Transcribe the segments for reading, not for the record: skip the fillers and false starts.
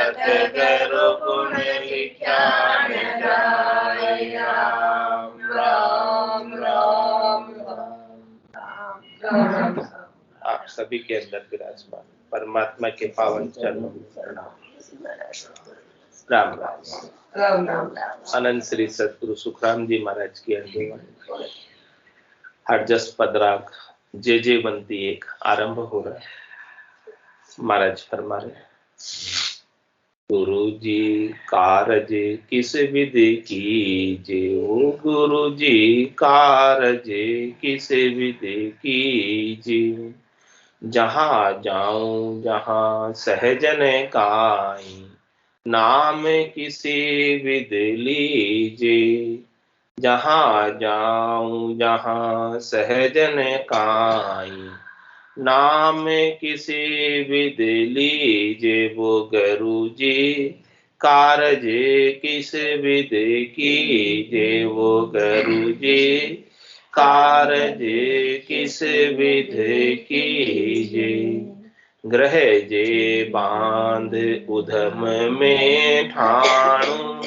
सतगुरु गुण लिखा न जाए। राम राम राम राम। आप सभी के अंदर विराजमान परमात्मा के पावन चरणों में प्रणाम। राम राम राम राम। अनंत श्री सतगुरु सुखराम जी महाराज की अंजवाणी हर जस पदराग जे जे बनती एक आरंभ हो रहा है। महाराज फरमा रहे गुरु जी कारज किस विधि कीजे, ओ गुरु जी कारज किस विधि कीजे। जहाँ जाऊं जहाँ सहजन काई, नाम किसी विध लीजे। जहाँ जाऊं जहाँ सहजन काई, नाम किसी विध लीजे। वो गुरु जी कारज किस विध कीजे, वो गुरु जी कारज किस विध कीजे। ग्रह जे बांध उधम में ठाणु,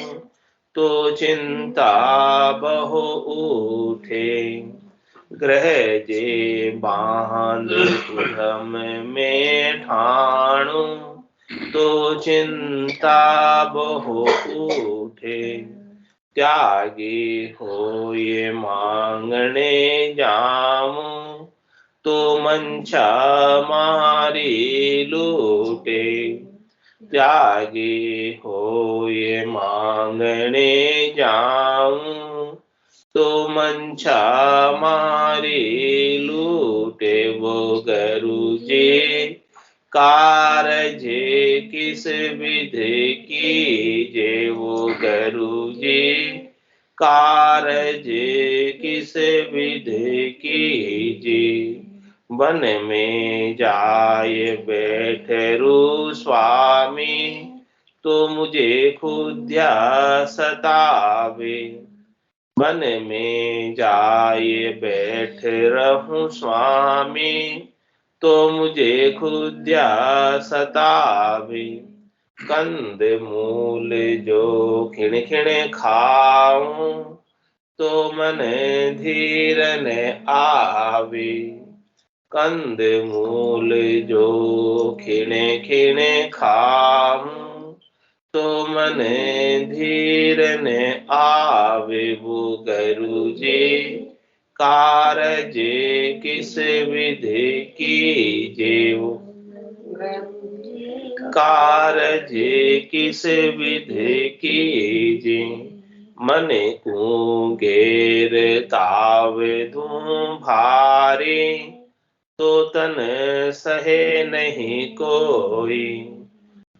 तो चिंता बहु उठे। ग्रह जे बांध उधम में ठाणु, तो चिंता बहु उठे। त्यागी हो ये मांगने जाऊं, तो मंशा मारी लूटे। त्यागी हो ये मांगने जाऊं, तो मंशा मारी लूटे। वो गुरु जी कारज किस विधि कीजे, वो गुरु जी कारज किस विधि कीजे। वन में जाए बैठरू स्वामी, तो मुझे खुद्या सतावे। वन में जाए बैठ रहूं स्वामी, तो मुझे खुद्या सतावे। कंद मूल जो खिण खिण खाऊं, तो मन धीर न आवे। कंद मूल जो खिण खिण खाऊं, तो मन धीर न आवे। वो गुरु जी कारज किस विधि कीजे, कारज किस विधि कीजे। मन को घेर ताव दूं भारी, तो तन सहे नहीं कोई।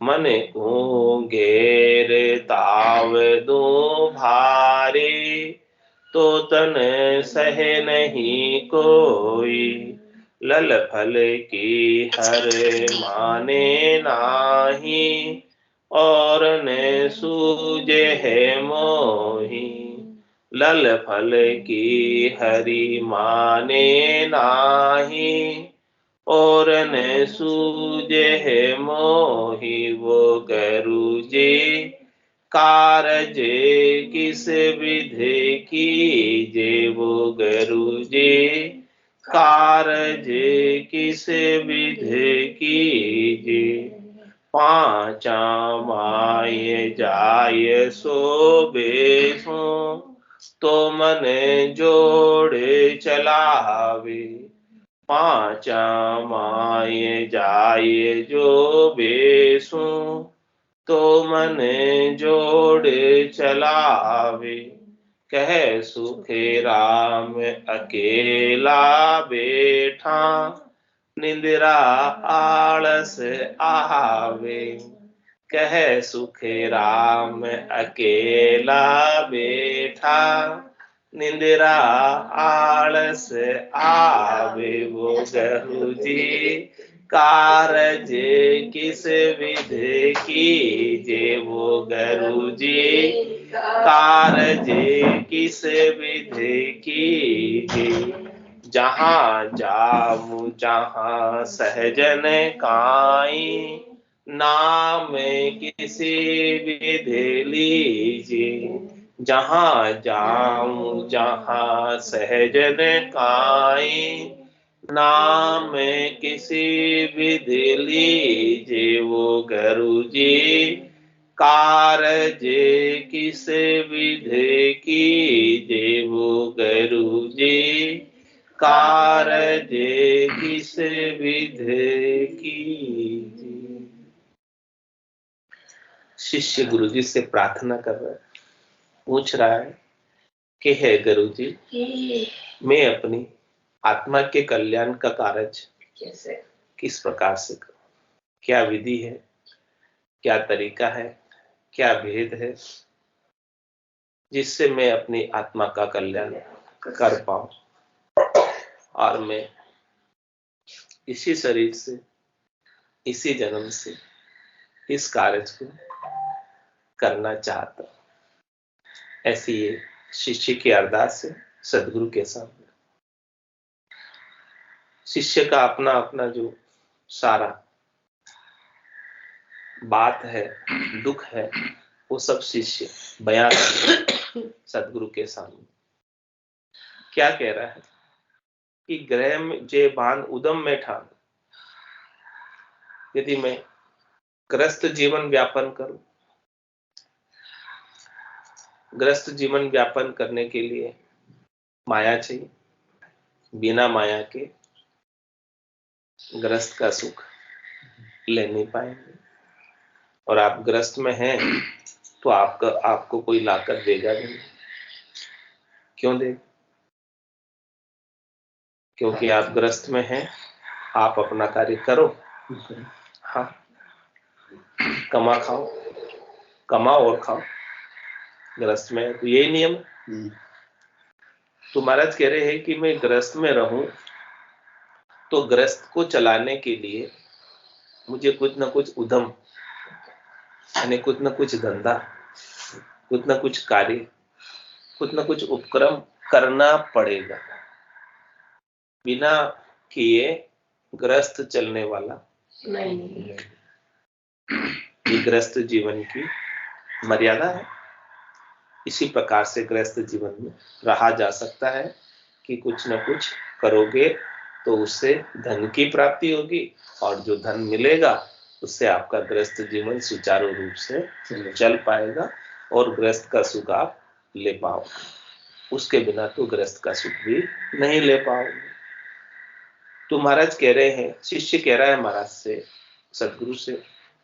मन को घेर ताव दूं भारी, तो तन सहे नहीं कोई। लल फल की हर माने नाही, और न सूझे है मोही। लल फल की हरि माने नाही, और न सूझे है मोही। वो गुरु जी कारज किस विधि कीजे, वो गुरु जी कारज किस विधि कीजे। पांचा माय जाय सो बेसों, तो मन जोड़े चलावे। पांचा माय जाय जो बेसों, तो मन जोड़े चलावे। कह सुखे राम अकेला बैठा, निंद्रा आलस आवे। कह सुखे राम अकेला बैठा, निंद्रा आलस आवे। वो गुरु जी कारज किस विधि कीजे, वो गुरु जी कारज किस विधि कीजे। जहाँ जाऊं जहाँ सहजन काई, नाम किसी विधि लीजिए, जहाँ जाऊं जहाँ सहजन काई। नाम किसी विधि लीजिए वो गुरु जी, कारज किस विधि कीजिए वो गुरु जी, कारज किस विधि कीजिए। शिष्य गुरु जी से प्रार्थना कर रहा है, पूछ रहा है कि हे गुरु जी, मैं अपनी आत्मा के कल्याण का कार्य किस प्रकार से करूं? क्या विधि है, क्या तरीका है, क्या भेद है जिससे मैं अपनी आत्मा का कल्याण कर पाऊं और मैं इसी शरीर से, इसी जन्म से इस कार्य को करना चाहता। ऐसी ये शिष्य की अरदास है सदगुरु के सामने। शिष्य का अपना अपना जो सारा बात है, दुख है, वो सब शिष्य बयान सदगुरु के सामने। क्या कह रहा है कि ग्रह में जे बांध उदम में ठान, यदि मैं ग्रस्त जीवन व्यापन करूं, ग्रस्त जीवन व्यापन करने के लिए माया चाहिए। बिना माया के ग्रस्त का सुख ले नहीं पाएंगे। और आप ग्रस्त में हैं तो आपको कोई लाकर देगा नहीं। क्यों देगा? क्योंकि आप ग्रस्त में हैं, आप अपना कार्य करो, हाँ, कमा खाओ, कमाओ और खाओ। ग्रस्त में तो यही नियम है। तो महाराज कह रहे हैं कि मैं ग्रस्त में रहूं तो ग्रस्त को चलाने के लिए मुझे कुछ ना कुछ उद्यम, यानी कुछ ना कुछ धंधा, कुछ ना कुछ कार्य, कुछ ना कुछ उपक्रम करना पड़ेगा। बिना किए ग्रस्त चलने वाला नहीं। ये ग्रस्त जीवन की मर्यादा है। इसी प्रकार से ग्रस्त जीवन में रहा जा सकता है कि कुछ न कुछ करोगे तो उससे धन की प्राप्ति होगी, और जो धन मिलेगा उससे आपका ग्रस्त जीवन सुचारू रूप से चल पाएगा और ग्रस्त का सुख आप ले पाओगे। उसके बिना तो ग्रस्त का सुख भी नहीं ले पाओगे। तो महाराज कह रहे हैं, शिष्य कह रहा है महाराज से, सदगुरु से,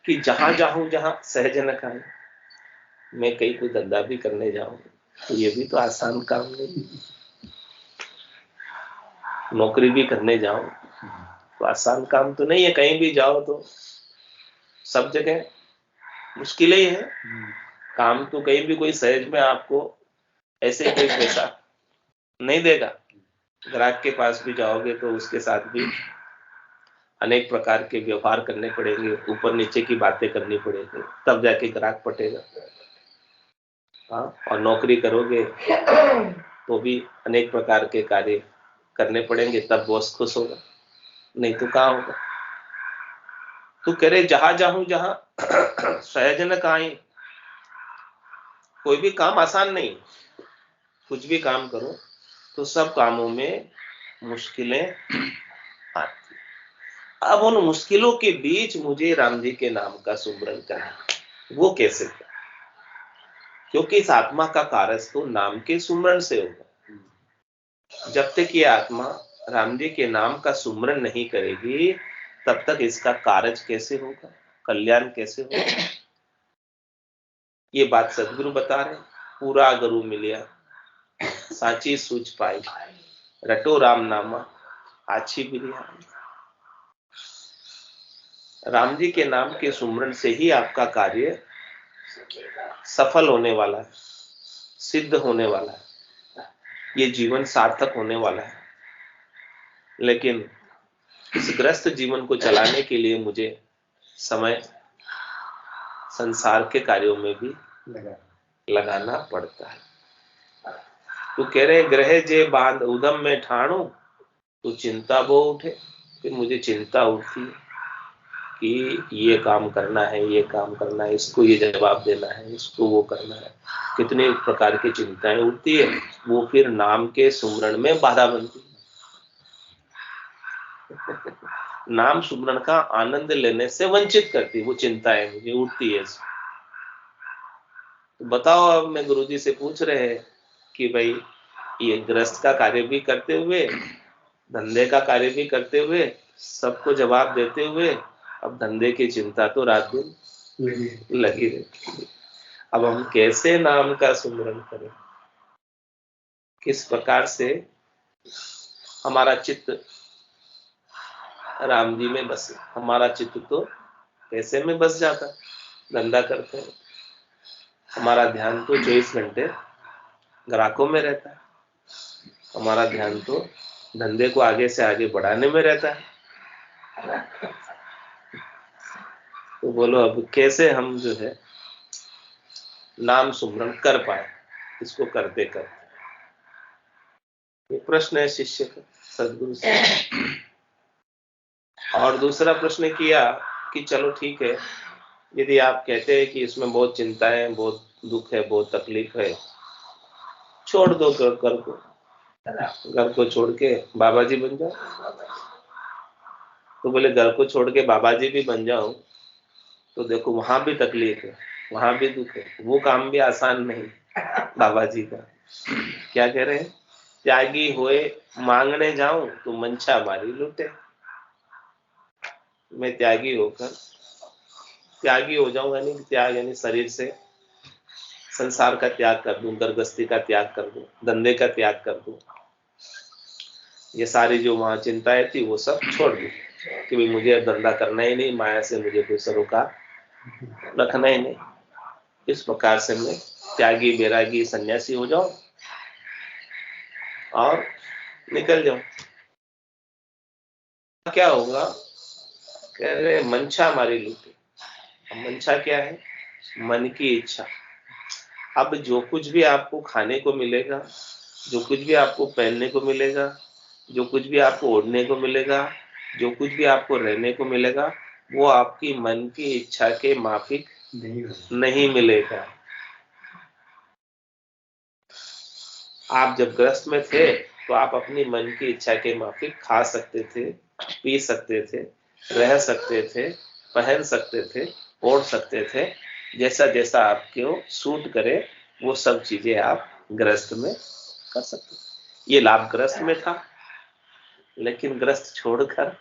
कि जहां जाऊं जहां सहज न खाए। मैं कहीं कोई धंधा भी करने जाऊं तो ये भी तो आसान काम नहीं। नौकरी भी करने जाओ तो आसान काम तो नहीं है। कहीं भी जाओ तो सब जगह मुश्किल ही है। काम तो कहीं भी कोई सहज में आपको ऐसे कोई पैसा नहीं देगा। ग्राहक के पास भी जाओगे तो उसके साथ भी अनेक प्रकार के व्यवहार करने पड़ेंगे, ऊपर नीचे की बातें करनी पड़ेगी, तब जाके ग्राहक पटेगा। हाँ, और नौकरी करोगे तो भी अनेक प्रकार के कार्य करने पड़ेंगे, तब बॉस खुश होगा, नहीं तो कहाँ होगा। तो कह रहे जहां जाऊं जहां सहज न काई। कोई भी काम आसान नहीं। कुछ भी काम करो तो सब कामों में मुश्किलें आती। अब उन मुश्किलों के बीच मुझे राम जी के नाम का सुमरन करना, वो कैसे करें? क्योंकि इस आत्मा का कार्य तो नाम के सुमरन से होगा। जब तक ये आत्मा राम जी के नाम का सुमरन नहीं करेगी तब तक इसका कार्य कैसे होगा, कल्याण कैसे होगा? ये बात सदगुरु बता रहे। पूरा गुरु मिलिया साची सूझ पाई, रटो राम नामा आछी बिरिया। राम जी के नाम के सुमरन से ही आपका कार्य सफल होने वाला है, सिद्ध होने वाला है, ये जीवन सार्थक होने वाला है। लेकिन इस ग्रस्त जीवन को चलाने के लिए मुझे समय संसार के कार्यों में भी लगाना पड़ता है। तो कह रहे ग्रह जे बांध उदम में ठाणो तो चिंता बो उठे। फिर मुझे चिंता उठती है कि ये काम करना है, ये काम करना है, इसको ये जवाब देना है, इसको वो करना है, कितने प्रकार की चिंताएं उठती है, वो फिर नाम के सुमरण में बाधा बनती है। नाम सुमरण का आनंद लेने से वंचित करती है वो चिंताएं, मुझे उठती है। तो बताओ, अब मैं गुरुजी से पूछ रहे हैं कि भाई ये गृहस्थ का कार्य भी करते हुए, धंधे का कार्य भी करते हुए, सबको जवाब देते हुए, अब धंधे की चिंता तो रात दिन लगी रहती है। अब हम कैसे नाम का सुमरण करें, किस प्रकार से हमारा चित्त राम जी में बसे। हमारा चित्त तो पैसे में बस जाता, धंधा करते हैं, हमारा ध्यान तो 24 घंटे ग्राहकों में रहता है, हमारा ध्यान तो धंधे को आगे से आगे बढ़ाने में रहता है। तो बोलो अब कैसे हम जो है नाम सुमरण कर पाए, इसको करते करते। ये प्रश्न है शिष्य का सदगुरु से। और दूसरा प्रश्न किया कि चलो ठीक है, यदि आप कहते हैं कि इसमें बहुत चिंताएं, बहुत दुख है, बहुत तकलीफ है, छोड़ दो घर को, घर को छोड़ के बाबा जी बन जाओ। तो बोले घर को छोड़ के बाबा जी भी बन जाओ तो देखो वहां भी तकलीफ है, वहां भी दुख है, वो काम भी आसान नहीं बाबा जी का। क्या कह रहे हैं, त्यागी होए मांगने जाऊं तो मंशा मारी लूटे। मैं त्यागी होकर, त्यागी हो जाऊंगा, नहीं त्याग यानी शरीर से संसार का त्याग कर दूं, गर्भस्थी का त्याग कर दूं, धंधे का त्याग कर दूं, ये सारी जो वहां चिंताएं थी वो सब छोड़ दूं कि भाई मुझे अब धंधा करना ही नहीं, माया से मुझे कोई सरोकार रखना ही नहीं। इस प्रकार से मैं त्यागी बैरागी सन्यासी हो जाऊं और निकल जाऊं। क्या होगा, कह रहे मंशा मारी लूटे। मंशा क्या है, मन की इच्छा। अब जो कुछ भी आपको खाने को मिलेगा, जो कुछ भी आपको पहनने को मिलेगा, जो कुछ भी आपको ओढ़ने को मिलेगा, जो कुछ भी आपको रहने को मिलेगा, वो आपकी मन की इच्छा के माफिक नहीं मिलेगा। आप जब ग्रस्त में थे तो आप अपनी मन की इच्छा के माफिक खा सकते थे, पी सकते थे, रह सकते थे, पहन सकते थे, ओढ़ सकते थे, जैसा जैसा आपको सूट करे वो सब चीजें आप ग्रस्त में कर सकते थे। ये लाभ ग्रस्त में था, लेकिन ग्रस्त छोड़कर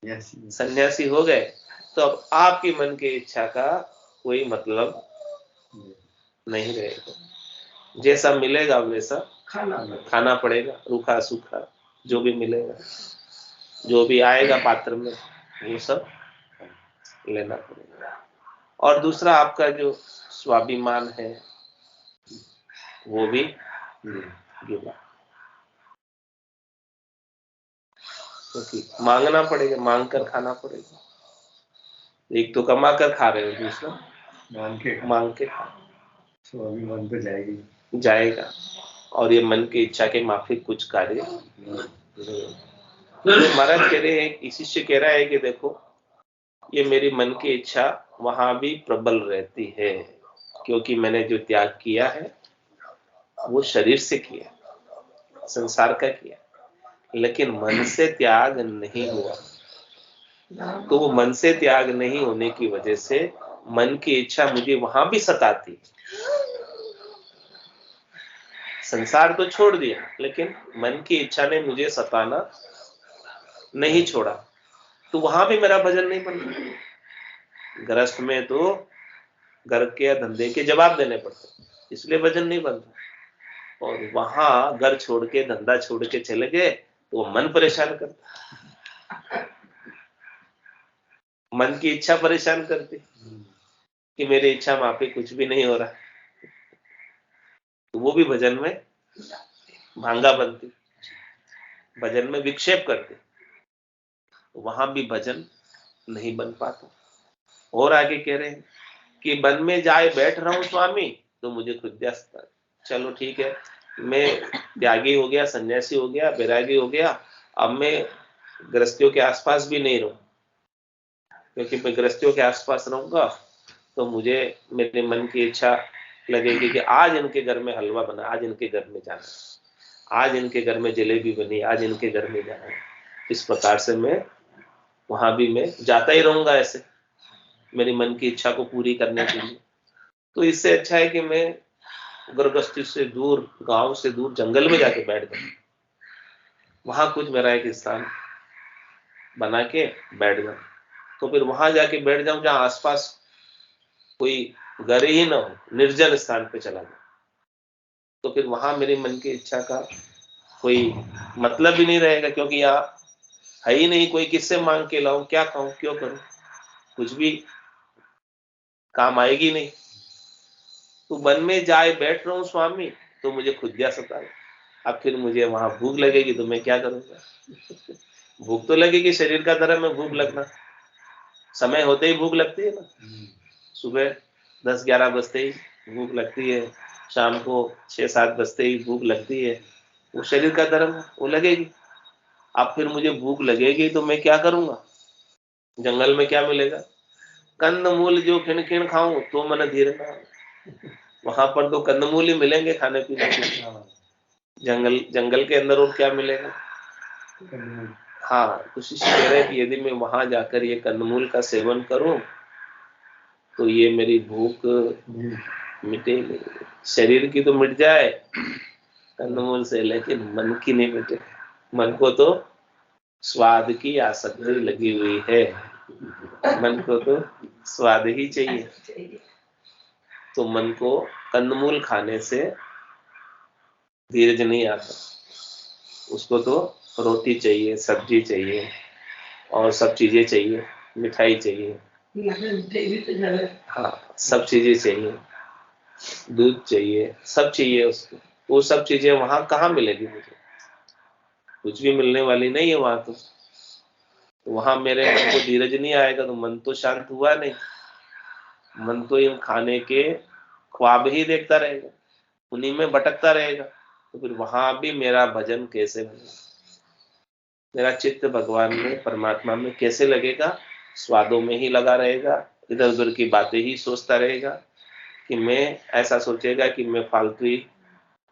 सन्यासी हो गए तो अब आपकी मन की इच्छा का कोई मतलब नहीं रहेगा। जैसा मिलेगा वैसा खाना पड़ेगा, रूखा सूखा जो भी मिलेगा, जो भी आएगा पात्र में वो सब लेना पड़ेगा। और दूसरा आपका जो स्वाभिमान है वो भी गिला, क्योंकि मांगना पड़ेगा, मांग कर खाना पड़ेगा। एक तो कमा कर खा रहे हो, दूसरा मांग के खा, स्वाभिमान तो जाएगा और ये मन की इच्छा के माफिक कुछ कार्य नहीं। तो महाराज कह रहे हैं, शिष्य कह रहा है कि देखो ये मेरी मन की इच्छा वहां भी प्रबल रहती है, क्योंकि मैंने जो त्याग किया है वो शरीर से किया, संसार का किया, लेकिन मन से त्याग नहीं हुआ। तो वो मन से त्याग नहीं होने की वजह से मन की इच्छा मुझे वहां भी सताती। संसार तो छोड़ दिया, लेकिन मन की इच्छा ने मुझे सताना नहीं छोड़ा, तो वहां भी मेरा भजन नहीं बन रहा। गृहस्थ में तो घर के धंधे के जवाब देने पड़ते, इसलिए भजन नहीं बनता। और वहां घर छोड़ के, धंधा छोड़ के चले गए तो मन परेशान करता, मन की इच्छा परेशान करती कि मेरी इच्छा माफी कुछ भी नहीं हो रहा, तो वो भी भजन में भांगा बनती, भजन में विक्षेप करते, वहां भी भजन नहीं बन पाता। और आगे कह रहे हैं कि वन में जाए बैठ रहा हूं स्वामी तो मुझे खुद आता। चलो ठीक है, मैं त्यागी हो गया, सन्यासी हो गया, बैरागी हो गया, अब मैं गृहस्थियों के आसपास भी नहीं रहूं, क्योंकि मैं गृहस्थियों के आसपास रहूंगा तो मुझे मेरे मन की इच्छा लगेगी कि आज इनके घर में हलवा बना, आज इनके घर में जाना, आज इनके घर में जलेबी बनी, आज इनके घर में जाना। इस प्रकार से मैं वहां भी मैं जाता ही रहूंगा ऐसे, मेरी मन की इच्छा को पूरी करने के लिए। तो इससे अच्छा है कि मैं गृहस्थी से दूर, गांव से दूर जंगल में जाके बैठ जाऊं, वहां कुछ मेरा एक स्थान बना के बैठ जाऊं। तो फिर वहां जाके बैठ जाऊं जहां आसपास कोई घर ही ना हो, निर्जन स्थान पे चला जाऊं। तो फिर वहां मेरी मन की इच्छा का कोई मतलब भी नहीं रहेगा, क्योंकि यहाँ है ही नहीं कोई, किससे मांग के लाऊं, क्या खाऊं, क्यों करूं, कुछ भी काम आएगी नहीं। तो वन में जाए बैठ रहा हूं स्वामी, तो मुझे खुद गया सता है। अब फिर मुझे वहां भूख लगेगी तो मैं क्या करूंगा? भूख तो लगेगी, शरीर का धर्म है भूख लगना, समय होते ही भूख लगती है ना। सुबह 10-11 बजते ही भूख लगती है, शाम को 6-7 बजते ही भूख लगती है, वो शरीर का धर्म है, वो लगेगी। अब फिर मुझे भूख लगेगी तो मैं क्या करूंगा? जंगल में क्या मिलेगा? कंदमूल जो खिन खिन खाऊं तो मन धीरे ना। वहां पर तो कंदमूल ही मिलेंगे खाने पीने के। जंगल जंगल के अंदर और क्या मिलेगा? हाँ, तो शिष्य कह रहे हैं कि यदि मैं वहां जाकर ये कंदमूल का सेवन करूं तो ये मेरी भूख मिटेगी। शरीर की तो मिट जाए कंदमूल से, लेकिन मन की नहीं मिटे। मन को तो स्वाद की आसक्ति लगी हुई है, मन को तो स्वाद ही चाहिए। तो मन को कंदमूल खाने से धीरज नहीं आता, उसको तो रोटी चाहिए, सब्जी चाहिए और सब चीजें चाहिए, मिठाई चाहिए, हाँ सब चीजें चाहिए, दूध चाहिए, सब चाहिए उसको। वो सब चीजें वहां कहाँ मिलेगी मुझे? कुछ भी मिलने वाली नहीं है वहां तो वहां मेरे मन को धीरज नहीं आएगा तो मन तो शांत हुआ नहीं। मन तो इन खाने के ख्वाब ही देखता रहेगा, उन्हीं में भटकता रहेगा। तो फिर वहां भी मेरा भजन कैसे बनेगा? मेरा चित्त भगवान में, परमात्मा में कैसे लगेगा? स्वादों में ही लगा रहेगा, इधर उधर की बातें ही सोचता रहेगा। कि मैं ऐसा सोचेगा कि मैं फालतू ही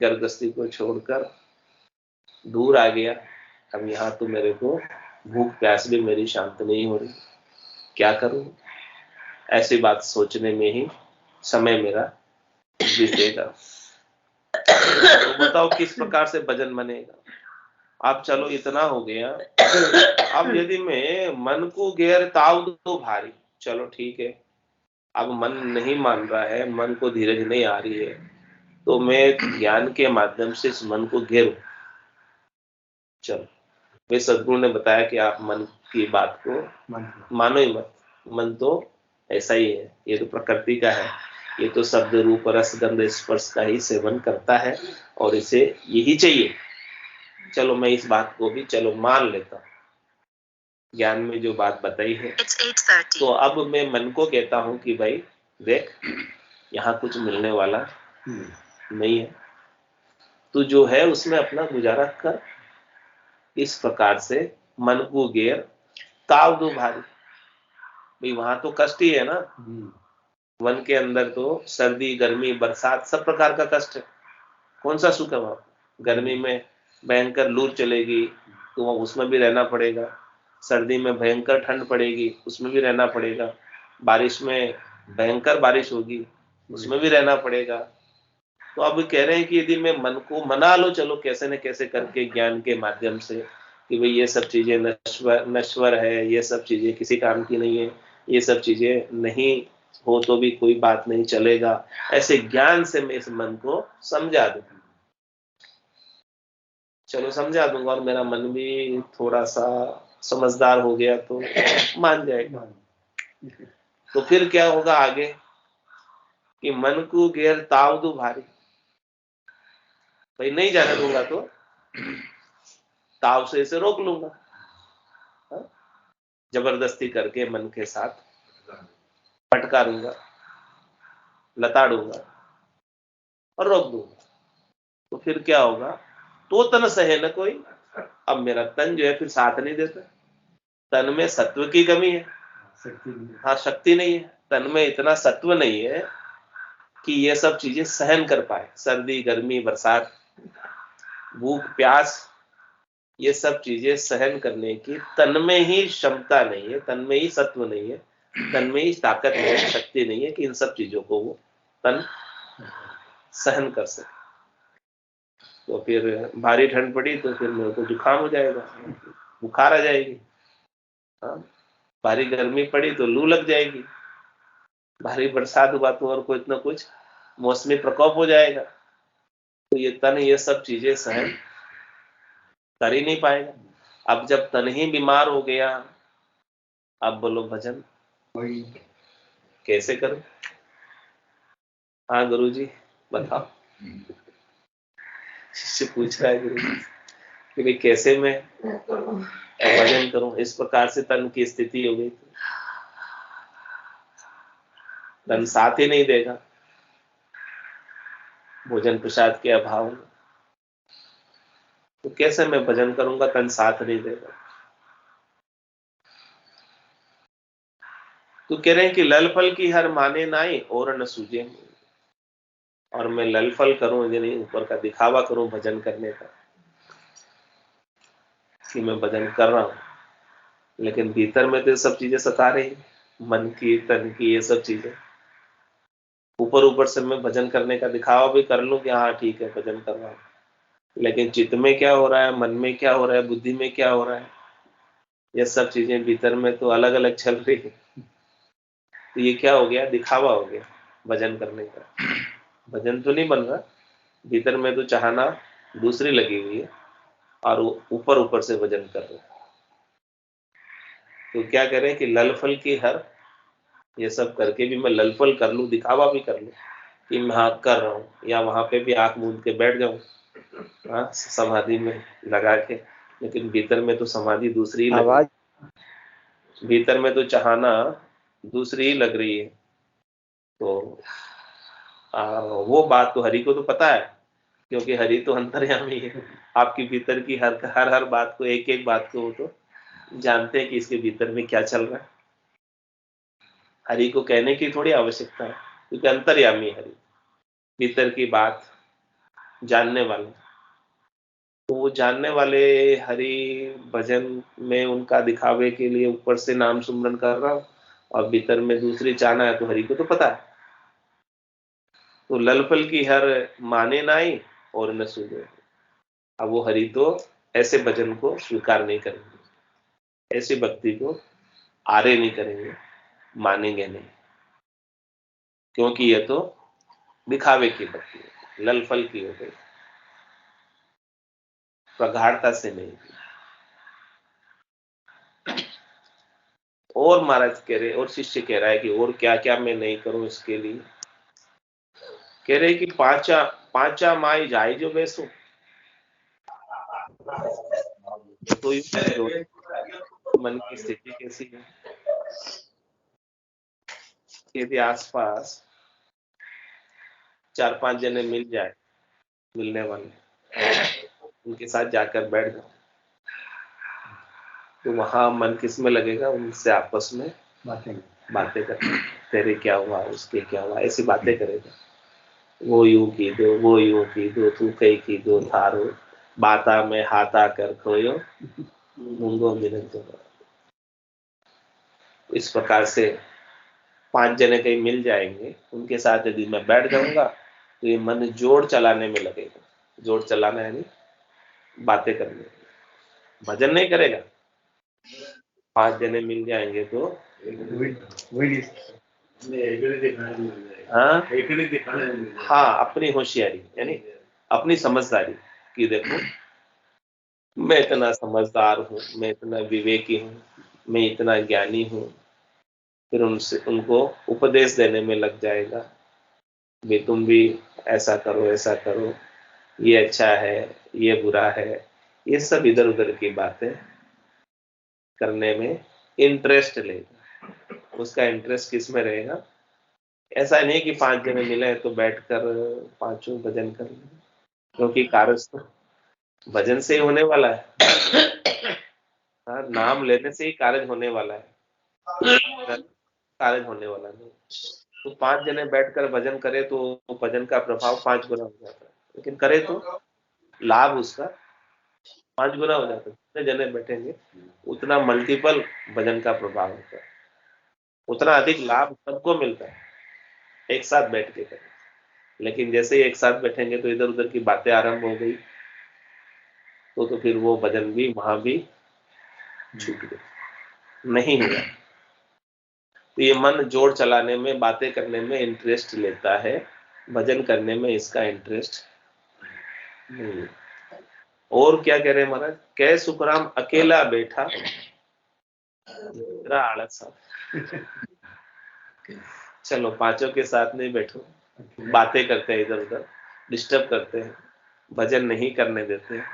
गृहस्थी को छोड़कर दूर आ गया, अब यहाँ तो मेरे को भूख प्यास भी मेरी शांत नहीं हो रही, क्या करूं? ऐसी बात सोचने में ही समय मेरा बीतेगा। तो बताओ किस प्रकार से भजन बनेगा? अब चलो इतना हो गया। अब यदि मैं मन को घेर ताव दो भारी, चलो ठीक है, अब मन नहीं मान रहा है, मन को धीरज नहीं आ रही है, तो मैं ज्ञान के माध्यम से इस मन को घेरूं। चलो, वे सदगुरु ने बताया कि आप मन की बात को मानो ही मत, मन तो ऐसा ही है, ये तो प्रकृति का है, ये तो शब्द रूप रस गंध स्पर्श का ही सेवन करता है और इसे यही चाहिए। चलो मैं इस बात को भी चलो मान लेता हूं, ज्ञान में जो बात बताई है। तो अब मैं मन को कहता हूं कि भाई देख, यहाँ कुछ मिलने वाला नहीं है, तू जो है उसमें अपना गुजारा कर। इस प्रकार से मन को घेर ताव दो भारी। भाई वहां तो कष्ट ही है ना, वन के अंदर तो सर्दी गर्मी बरसात सब प्रकार का कष्ट है, कौन सा सुख है वहां? गर्मी में भयंकर लू चलेगी तो वहां उसमें भी रहना पड़ेगा, सर्दी में भयंकर ठंड पड़ेगी उसमें भी रहना पड़ेगा, बारिश में भयंकर बारिश होगी उसमें भी रहना पड़ेगा। तो अब कह रहे हैं कि यदि मैं मन को मना लो, चलो कैसे न कैसे करके ज्ञान के माध्यम से, कि भाई ये सब चीजें नश्वर है, ये सब चीजें किसी काम की नहीं है, ये सब चीजें नहीं हो तो भी कोई बात नहीं, चलेगा, ऐसे ज्ञान से मैं इस मन को समझा दूं। चलो समझा दूंगा और मेरा मन भी थोड़ा सा समझदार हो गया तो मान जाएगा। तो फिर क्या होगा आगे? कि मन को घेर ताव दो भारी। भाई नहीं जाने दूंगा तो ताव से इसे रोक लूंगा, जबरदस्ती करके मन के साथ फटकारूंगा, लताड़ूंगा और रोक दूंगा। तो फिर क्या होगा? तो तन सहे न कोई। अब मेरा तन जो है फिर साथ नहीं देता, तन में सत्व की कमी है, हाँ, शक्ति नहीं है, तन में इतना सत्व नहीं है कि ये सब चीजें सहन कर पाए। सर्दी, गर्मी, बरसात, भूख, प्यास, ये सब चीजें सहन करने की तन में ही क्षमता नहीं है, तन में ही सत्व नहीं है, तन में ही ताकत नहीं है, शक्ति नहीं है कि इन सब चीजों को वो तन सहन कर सके। तो फिर भारी ठंड पड़ी तो फिर मेरे को जुकाम हो जाएगा, बुखार आ जाएगी। हाँ, भारी गर्मी पड़ी तो लू लग जाएगी, भारी बरसात हुआ तो और कुछ ना कुछ मौसमी प्रकोप हो जाएगा। तो ये तन ये सब चीजें सहन कर ही नहीं पाएगा। अब जब तन ही बीमार हो गया, अब बोलो भजन कैसे करूं? हाँ गुरुजी बताओ। शिष्य पूछ रहा है गुरु कि भाई कैसे मैं भजन करूं? इस प्रकार से तन की स्थिति हो गई, तन साथ ही नहीं देगा भोजन प्रसाद के अभाव में। तो कैसे मैं भजन करूंगा, तन साथ नहीं देगा? तो कह रहे हैं कि लल फल की हर माने नाई और न सूझे। और मैं लल फल करूं, यानी ऊपर का दिखावा करूं भजन करने का कि मैं भजन कर रहा हूं, लेकिन भीतर में तो सब चीजें सता रही, मन की, तन की, ये सब चीजें। ऊपर ऊपर से मैं भजन करने का दिखावा भी कर लूं कि हाँ ठीक है भजन कर रहा हूं, लेकिन चित्त में क्या हो रहा है, मन में क्या हो रहा है, बुद्धि में क्या हो रहा है, ये सब चीजें भीतर में तो अलग अलग चल रही है। तो ये क्या हो गया? दिखावा हो गया भजन करने का। भजन तो नहीं बन रहा, भीतर में तो चाहना दूसरी लगी हुई है और ऊपर ऊपर से भजन कर रहे। तो क्या करें कि लल फल की हर, ये सब करके भी मैं लल फल कर लूं, दिखावा भी कर लूं कि मैं हाँ कर रहा हूँ, या वहां पे भी आंख मूंद के बैठ जाऊं, हाँ समाधि में लगा के, लेकिन भीतर में तो समाधि दूसरी ही लग रही, भीतर में तो चाहना दूसरी ही लग रही है। तो वो बात तो हरि को तो पता है, क्योंकि हरि तो अंतर्यामी है। आपकी भीतर की हर हर हर बात को, एक एक बात को वो तो जानते हैं कि इसके भीतर में क्या चल रहा है। हरि को कहने की थोड़ी आवश्यकता है, क्योंकि अंतर्यामी हरि, भीतर की बात जानने वाले। तो वो जानने वाले हरि भजन में उनका दिखावे के लिए ऊपर से नाम सुमरन कर रहा हूं, और भीतर में दूसरी चाहना है, तो हरि को तो पता है। तो ललफल की हर माने नाई और न सूझे। अब वो हरि तो ऐसे भजन को स्वीकार नहीं करेंगे, ऐसी भक्ति को आरे नहीं करेंगे, मानेंगे नहीं, क्योंकि ये तो दिखावे की भक्ति है, ललफल की हो गई, प्रगाढ़ता से नहीं। और महाराज कह रहे, और शिष्य कह रहा है कि और क्या क्या मैं नहीं करूं इसके लिए। कह रहे कि पांचा पांचा माई जाए जो बेसू, तो मन की स्थिति कैसी है? यदि आसपास 4-5 जने मिल जाए, मिलने वाले, उनके साथ जाकर बैठ जाओ, तो वहां मन किस में लगेगा? उनसे आपस में बातें करते, तेरे क्या हुआ, उसके क्या हुआ, ऐसी बातें करेगा। वो यूं की दो, वो यूं की दो, तू कई की दो थारो, बाता में हाथा कर खोयो, मूंगो मिलन तो। इस प्रकार से 5 जने कहीं मिल जाएंगे, उनके साथ यदि मैं बैठ जाऊंगा तो ये मन जोड़ चलाने में लगेगा। जोड़ चलाना यानी बातें करने, भजन नहीं करेगा। 5 जने मिल जाएंगे तो हाँ, अपनी होशियारी यानी अपनी समझदारी कि देखो मैं इतना समझदार हूँ, मैं इतना विवेकी हूँ, मैं इतना ज्ञानी हूँ। फिर उनसे उनको उपदेश देने में लग जाएगा, भी तुम भी ऐसा करो, ऐसा करो, ये अच्छा है, ये बुरा है, ये सब इधर उधर की बातें करने में इंटरेस्ट लेगा। उसका इंटरेस्ट किस में रहेगा? ऐसा नहीं कि 5 जने मिले तो बैठकर पांचों भजन कर लें, क्योंकि कार्य तो भजन से ही होने वाला है। हाँ, नाम लेने से ही कार्य होने वाला है। कार्य होने वाला नहीं। तो 5 जने बैठकर भजन करे तो भजन का प्रभाव 5 गुना हो जाता है, लेकिन करे तो लाभ उसका 5 गुना हो जाता है। जितने जने बैठेंगे उतना मल्टीपल भजन का प्रभाव होता है, उतना अधिक लाभ सबको मिलता है एक साथ बैठ के करें। लेकिन जैसे ही एक साथ बैठेंगे तो इधर उधर की बातें आरंभ हो गई तो फिर वो भजन भी वहां भी छूट गए, नहीं हुआ। तो ये मन जोड़ चलाने में, बातें करने में इंटरेस्ट लेता है, भजन करने में इसका इंटरेस्ट नहीं। और क्या कह रहे हैं महाराज, कह सुखराम अकेला बैठा मेरा आलस। चलो पांचों के साथ नहीं बैठो, बातें करते हैं, इधर उधर डिस्टर्ब करते हैं, भजन नहीं करने देते हैं,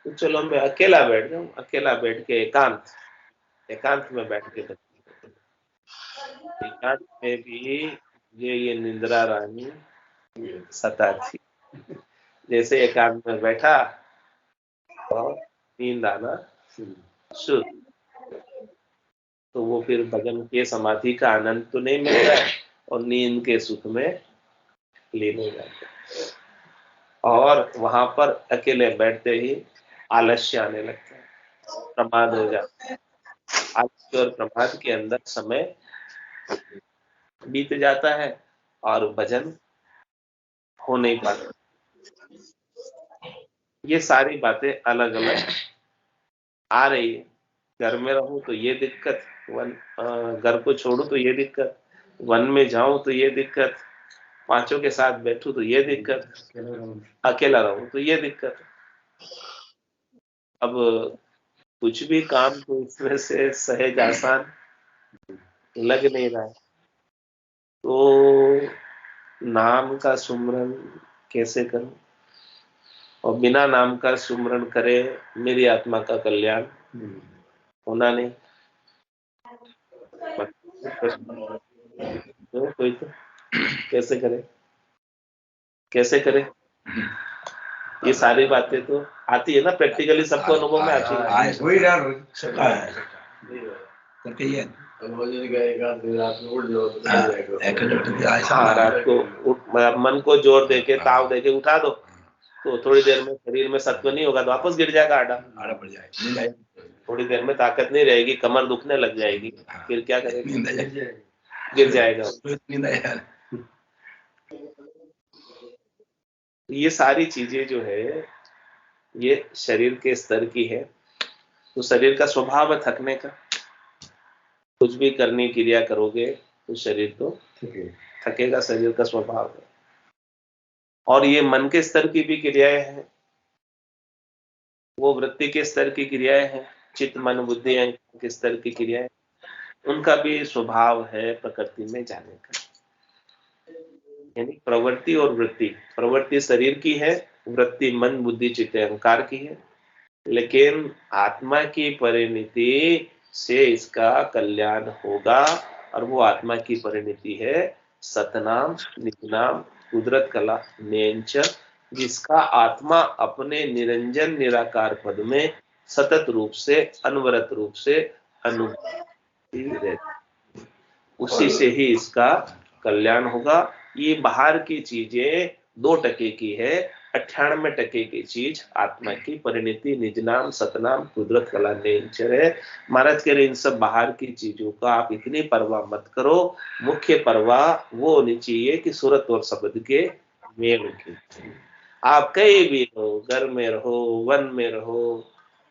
तो चलो मैं अकेला बैठ जाऊं, अकेला बैठ के एकांत में बैठ के एकांत में भी ये निंद्रा रानी सताती। जैसे एकांत में बैठा और नींद आना शुरू, तो वो फिर भजन के समाधि का आनंद तो नहीं मिलता है और नींद के सुख में लीन हो जाते हैं। और वहां पर अकेले बैठते ही आलस्य आने लगता है, प्रमाद हो जाता है। आलस्य और प्रमाद के अंदर समय बीत जाता है और भजन हो नहीं पाता। ये सारी बातें अलग अलग आ रही है। घर में रहूं तो ये दिक्कत, घर को छोड़ू तो ये दिक्कत, वन में जाऊं तो ये दिक्कत, पांचों के साथ बैठूं तो ये दिक्कत, अकेला रहूं तो ये दिक्कत। अब कुछ भी काम तो इसमें से सहज आसान लग नहीं रहा है। तो नाम का सुमरन कैसे करूं, और बिना नाम का सुमरन करे मेरी आत्मा का कल्याण होना नहीं। तो कोई तो कैसे करे, कैसे करे? ये सारी बातें तो आती है ना, प्रैक्टिकली सबको अनुभव में आती है। हाँ, रात को मन को जोर देके ताव देके उठा दो तो थोड़ी देर में शरीर में सत्व नहीं होगा तो वापस गिर जाएगा, आड़ा पड़ जाएगा। थोड़ी देर में ताकत नहीं रहेगी, कमर दुखने लग जाएगी, फिर क्या करेगा, गिर जाएगा। ये सारी चीजें जो है ये शरीर के स्तर की है। तो शरीर का स्वभाव है थकने का, कुछ भी करने की क्रिया करोगे तो शरीर तो थकेगा, शरीर का स्वभाव है। और ये मन के स्तर की भी क्रियाएं हैं, वो वृत्ति के स्तर की क्रियाएं हैं, चित्त मन बुद्धि अहंकार के स्तर की क्रियाएं, उनका भी स्वभाव है प्रकृति में जाने का। यानी प्रवृत्ति और वृत्ति, प्रवृत्ति शरीर की है, वृत्ति मन बुद्धि चित्त अहंकार की है, लेकिन आत्मा की परिणति से इसका कल्याण होगा। और वो आत्मा की परिणति है सतनाम निजनाम कुदरत कला नेंच, जिसका आत्मा अपने निरंजन निराकार पद में सतत रूप से अनवरत रूप से अनुभूति रहती, उसी से ही इसका कल्याण होगा। ये बाहर की चीजें 2% की है, 98% की चीज आत्मा की परिणति निजनाम सतनाम कुदरत कला नेचर है। महाराज कह रहे इन सब बाहर की चीजों का आप इतनी परवाह मत करो, मुख्य परवाह वो होनी चाहिए कि सूरत और शब्द के मेल की। आप कहीं भी रहो, घर में रहो, वन में रहो,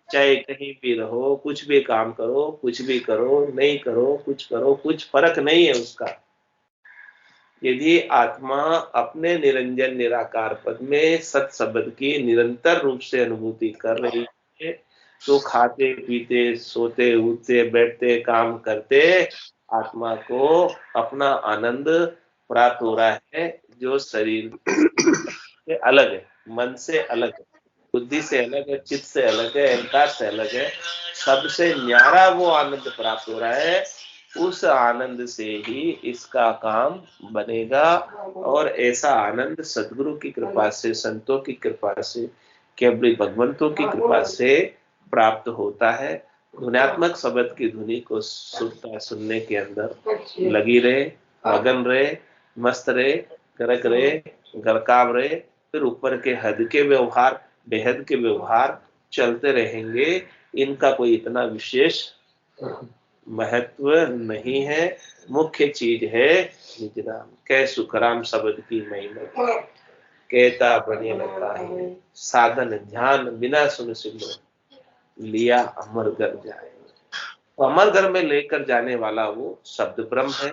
चाहे कहीं भी रहो, कुछ भी काम करो, कुछ भी करो, नहीं करो, कुछ फर्क नहीं है उसका। यदि आत्मा अपने निरंजन निराकार पद में सत शब्द की निरंतर रूप से अनुभूति कर रही है, तो खाते पीते सोते उठते बैठते काम करते आत्मा को अपना आनंद प्राप्त हो रहा है, जो शरीर से अलग है, मन से अलग है, बुद्धि से अलग है, चित्त से अलग है, अहंकार से अलग है, सबसे न्यारा वो आनंद प्राप्त हो रहा है। उस आनंद से ही इसका काम बनेगा। और ऐसा आनंद सदगुरु की कृपा से, संतों की कृपा से, केवल भगवंतों की कृपा से प्राप्त होता है। ध्वन्यात्मक शब्द की धुनी को सुनने के अंदर लगी रहे, मगन रहे, मस्त रहे, गरक रहे, गरकाव रहे, फिर ऊपर के हद के व्यवहार, बेहद के व्यवहार चलते रहेंगे। इनका कोई इतना विशेष महत्व नहीं है। मुख्य चीज है निज नाम। कै सुखराम शब्द की महिमा, कहता बने लगता है साधन ध्यान, बिना सुन सिमरन लिया अमर घर जाए। तो अमर घर में लेकर जाने वाला वो शब्द ब्रह्म है,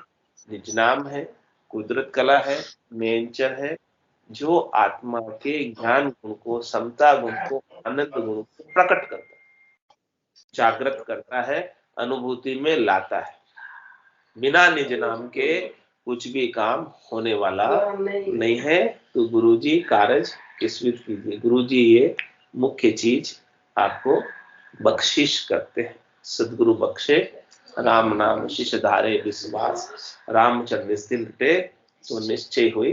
निज नाम है, कुदरत कला है, नेचर है, जो आत्मा के ज्ञान गुण को, समता गुण को, आनंद गुण को प्रकट करता है, जागृत करता है, अनुभूति में लाता है। बिना निज नाम के कुछ भी काम होने वाला नहीं है। तो गुरुजी कारज किस्मत कीजिए। गुरुजी ये मुख्य चीज आपको बख्शिश करते हैं। सदगुरु बख्शे राम नाम शिष धारे विश्वास, रामचंद्र स्थिर तो निश्चय हुई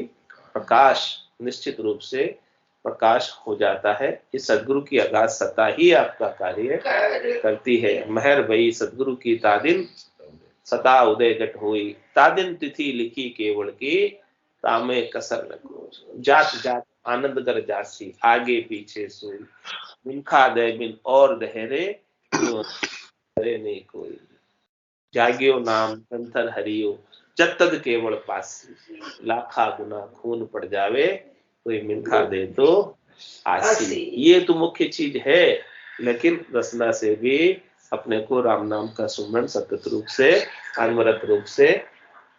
प्रकाश, निश्चित रूप से प्रकाश हो जाता है। इस सदगुरु की अगाध सत्ता ही आपका कार्य करती है। मेहर भई सदगुरु की तादिन, सता उदय घट हुई, तादिन तिथि लिखी केवल की, तामे कसर न खोज। जात जात आनंद कर जासी, आगे पीछे सोई, मिनखा दे बिन और दहरे, क्यों करे नहीं कोई। जाग्यो नाम संतन हरियो, जब तक केवल पासी, लाखा गुना खून पड़ जावे, कोई मिनखा दे तो आसी। ये तो मुख्य चीज है। लेकिन रसना से भी अपने को राम नाम का सुमरण सतत रूप से, अनवरत रूप से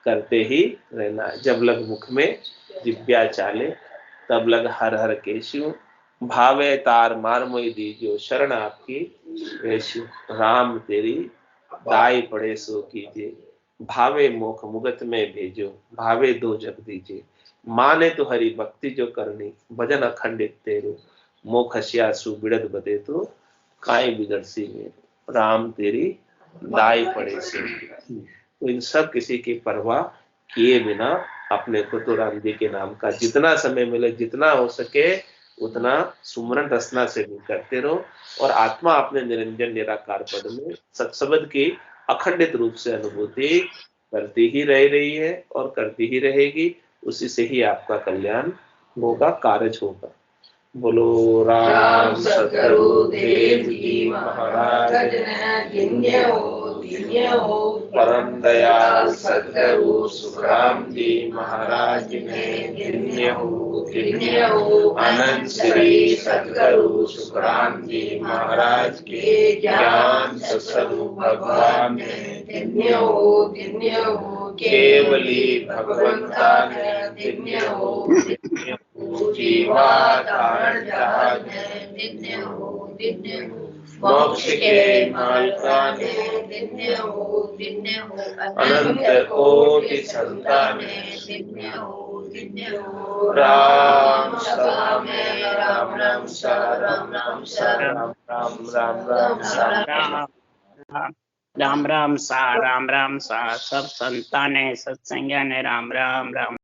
करते ही रहना। जब लग मुख में दिव्या चाले, तब लग हर हर केशु, भावे तार मार मोई दीजियो, शरण आपकी वेशु। राम तेरी दाई पड़े सो कीजिए, भावे मोख मुगत में भेजो, भावे दो जग दीजिए। माने तो हरि भक्ति जो करनी, भजन अखंडित तेरो, मोख हसिया सु बिड़द बदे तो, काई बिगड़सी में। राम तेरी दाई पड़े सो। तो इन सब किसी की परवाह किए बिना अपने को तो राम जी के नाम का जितना समय मिले, जितना हो सके उतना सुमरन रसना से भी करते रहो। और आत्मा अपने निरंजन निराकार पद में सत्शब्द की अखंडित रूप से अनुभूति करती ही रह रही है और करती ही रहेगी। उसी से ही आपका कल्याण होगा, कार्य होगा। बोलो राम सतगुरु देव जी महाराज, परम दयाल सतगुरु सुखराम जी महाराज ने धन्य हो। अनंत श्री सतगुरु सुखराम जी महाराज के ज्ञान सत्संग भगवान ने धन्य हो। केवली भगवंता ने धन्य हो। जीवा तारण जहाज में धन्य हो। मोक्ष के मालका ने धन्य हो। अनंत कोटि संतान ने धन्य हो। राम सदा में राम राम सा, राम राम सा, राम राम राम राम सा, राम राम सा, राम राम सा। सब संतान है, सत्संग ने राम राम राम।